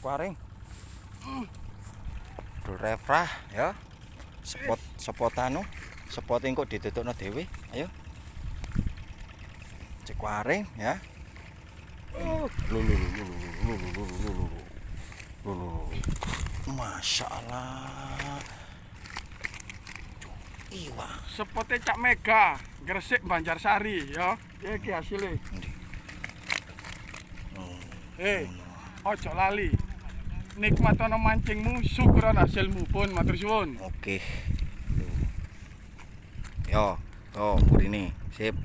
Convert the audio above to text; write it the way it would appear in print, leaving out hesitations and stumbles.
Cekuaring. Dul refrah ya. Spotanu. Spot engko ditutupno dhewe. Ayo. Cekuaring ya. Masya Allah. Iwa. Sepote Cak Mega, Gresik Banjarsari ya. Iki hasilnya. Ojo lali. Nikmatono mancingmu, syukuran hasilmu pun matur suwun. Oke. Yo, tuh burine. Sip.